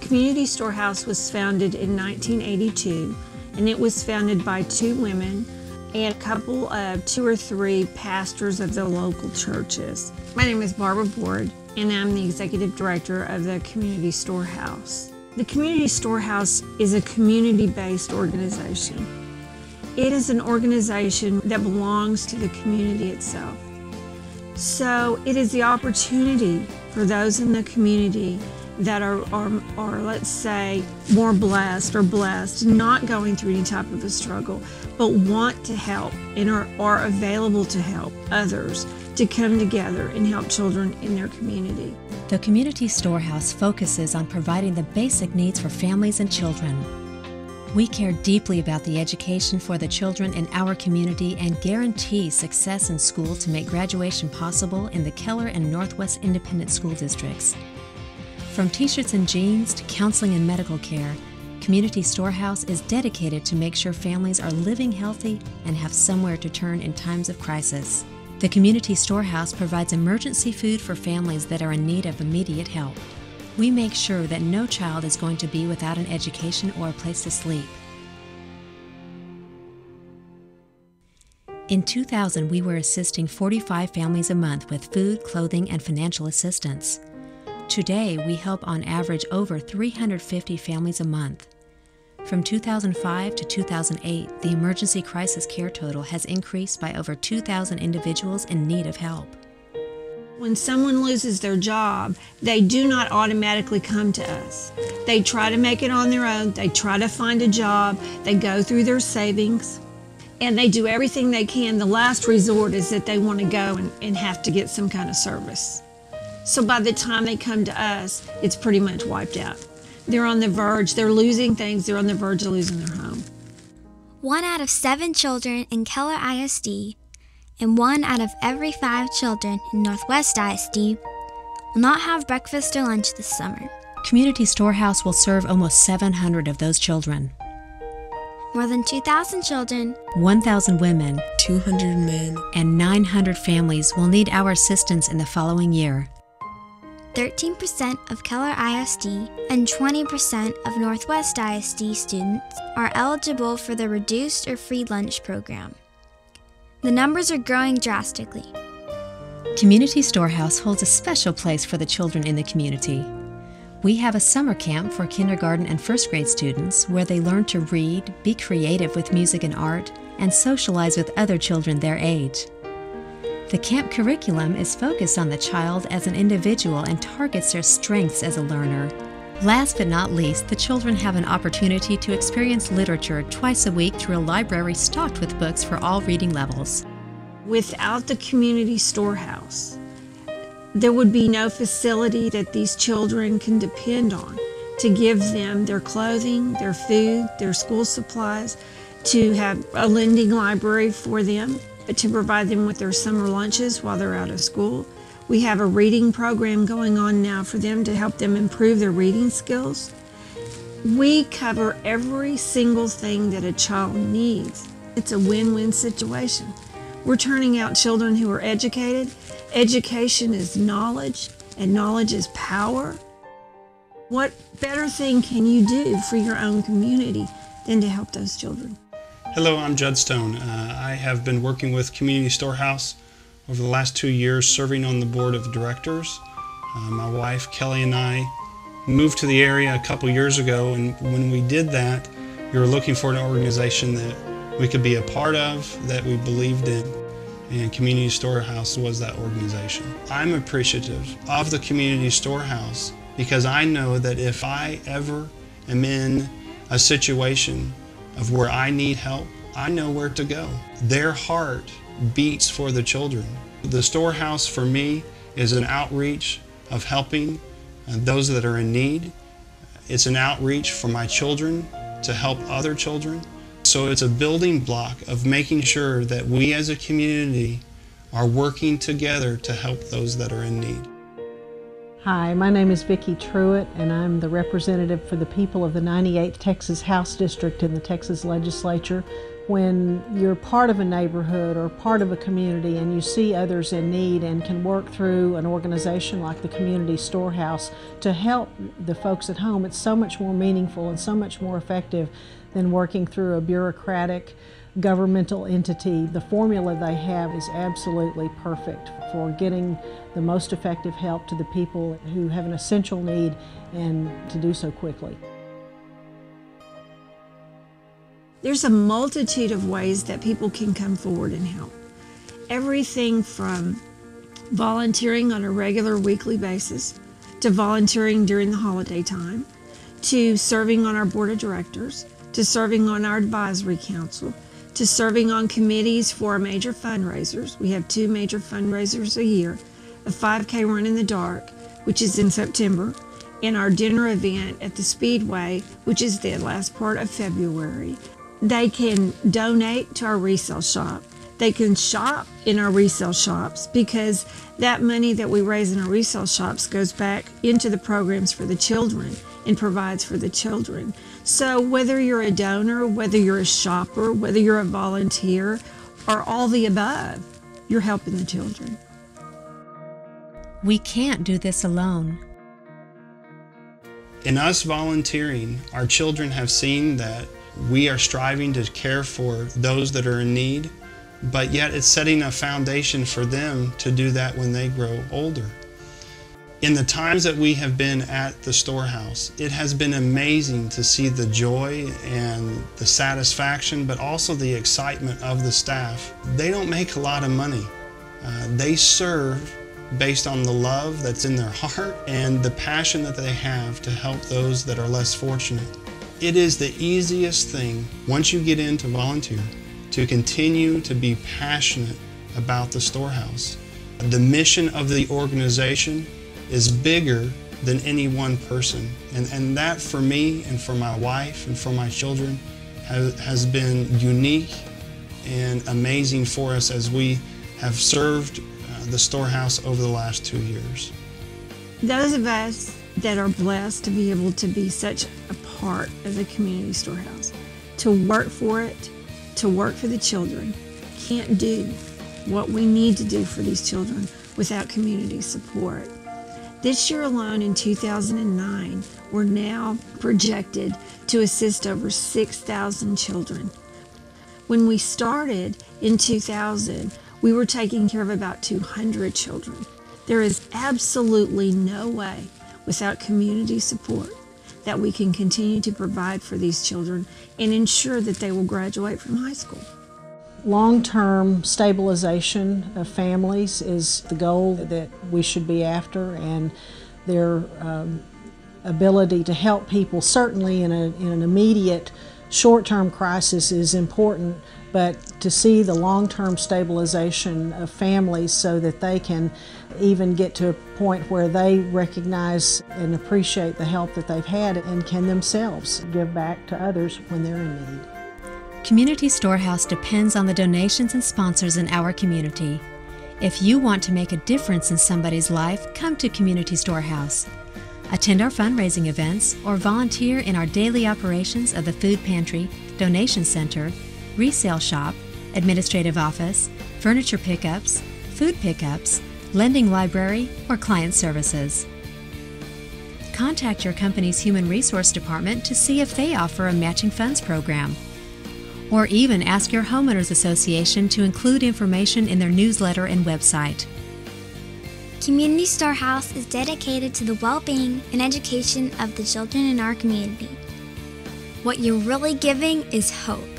Community Storehouse was founded in 1982, and it was founded by two women and a couple of 2 or 3 pastors of the local churches. My name is Barbara Board, and I'm the Executive Director of the Community Storehouse. The Community Storehouse is a community-based organization. It is an organization that belongs to the community itself. So it is the opportunity for those in the community that are let's say, more blessed or blessed, not going through any type of a struggle, but want to help and are available to help others to come together and help children in their community. The Community Storehouse focuses on providing the basic needs for families and children. We care deeply about the education for the children in our community and guarantee success in school to make graduation possible in the Keller and Northwest Independent School Districts. From t-shirts and jeans to counseling and medical care, Community Storehouse is dedicated to make sure families are living healthy and have somewhere to turn in times of crisis. The Community Storehouse provides emergency food for families that are in need of immediate help. We make sure that no child is going to be without an education or a place to sleep. In 2000, we were assisting 45 families a month with food, clothing, and financial assistance. Today, we help on average over 350 families a month. From 2005 to 2008, the emergency crisis care total has increased by over 2,000 individuals in need of help. When someone loses their job, they do not automatically come to us. They try to make it on their own. They try to find a job. They go through their savings, and they do everything they can. The last resort is that they want to go and have to get some kind of service. So by the time they come to us, it's pretty much wiped out. They're on the verge, they're losing things, they're on the verge of losing their home. 1 out of 7 children in Keller ISD and 1 out of every 5 children in Northwest ISD will not have breakfast or lunch this summer. Community Storehouse will serve almost 700 of those children. More than 2,000 children, 1,000 women, 200 men, and 900 families will need our assistance in the following year. 13% of Keller ISD and 20% of Northwest ISD students are eligible for the reduced or free lunch program. The numbers are growing drastically. Community Storehouse holds a special place for the children in the community. We have a summer camp for kindergarten and first grade students where they learn to read, be creative with music and art, and socialize with other children their age. The camp curriculum is focused on the child as an individual and targets their strengths as a learner. Last but not least, the children have an opportunity to experience literature twice a week through a library stocked with books for all reading levels. Without the Community Storehouse, there would be no facility that these children can depend on to give them their clothing, their food, their school supplies, to have a lending library for them, to provide them with their summer lunches while they're out of school. We have a reading program going on now for them to help them improve their reading skills. We cover every single thing that a child needs. It's a win-win situation. We're turning out children who are educated. Education is knowledge, and knowledge is power. What better thing can you do for your own community than to help those children? Hello, I'm Judd Stone. I have been working with Community Storehouse over the last 2 years, serving on the board of directors. My wife Kelly and I moved to the area a couple years ago, and when we did that, we were looking for an organization that we could be a part of, that we believed in, and Community Storehouse was that organization. I'm appreciative of the Community Storehouse because I know that if I ever am in a situation of where I need help, I know where to go. Their heart beats for the children. The Storehouse for me is an outreach of helping those that are in need. It's an outreach for my children to help other children. So it's a building block of making sure that we as a community are working together to help those that are in need. Hi, my name is Vicki Truitt, and I'm the representative for the people of the 98th Texas House District in the Texas Legislature. When you're part of a neighborhood or part of a community and you see others in need and can work through an organization like the Community Storehouse to help the folks at home, it's so much more meaningful and so much more effective than working through a bureaucratic governmental entity. The formula they have is absolutely perfect for getting the most effective help to the people who have an essential need, and to do so quickly. There's a multitude of ways that people can come forward and help. Everything from volunteering on a regular weekly basis, to volunteering during the holiday time, to serving on our board of directors, to serving on our advisory council, to serving on committees for our major fundraisers. We have 2 major fundraisers a year, a 5K Run in the Dark, which is in September, and our dinner event at the Speedway, which is the last part of February. They can donate to our resale shop. They can shop in our resale shops, because that money that we raise in our resale shops goes back into the programs for the children and provides for the children. So whether you're a donor, whether you're a shopper, whether you're a volunteer, or all the above, you're helping the children. We can't do this alone. In us volunteering, our children have seen that we are striving to care for those that are in need, but yet it's setting a foundation for them to do that when they grow older. In the times that we have been at the Storehouse, it has been amazing to see the joy and the satisfaction, but also the excitement of the staff. They don't make a lot of money. They serve based on the love that's in their heart and the passion that they have to help those that are less fortunate. It is the easiest thing, once you get in to volunteer, to continue to be passionate about the Storehouse. The mission of the organization is bigger than any one person. And that, for me and for my wife and for my children, has been unique and amazing for us as we have served the Storehouse over the last 2 years. Those of us that are blessed to be able to be such a part of the Community Storehouse, to work for it, to work for the children, can't do what we need to do for these children without community support. This year alone, in 2009, we're now projected to assist over 6,000 children. When we started in 2000, we were taking care of about 200 children. There is absolutely no way, without community support, that we can continue to provide for these children and ensure that they will graduate from high school. Long-term stabilization of families is the goal that we should be after, and their ability to help people, certainly in an immediate short-term crisis, is important, but to see the long-term stabilization of families so that they can even get to a point where they recognize and appreciate the help that they've had and can themselves give back to others when they're in need. Community Storehouse depends on the donations and sponsors in our community. If you want to make a difference in somebody's life, come to Community Storehouse. Attend our fundraising events or volunteer in our daily operations of the food pantry, donation center, resale shop, administrative office, furniture pickups, food pickups, lending library, or client services. Contact your company's human resource department to see if they offer a matching funds program. Or even ask your homeowners association to include information in their newsletter and website. Community Storehouse is dedicated to the well-being and education of the children in our community. What you're really giving is hope.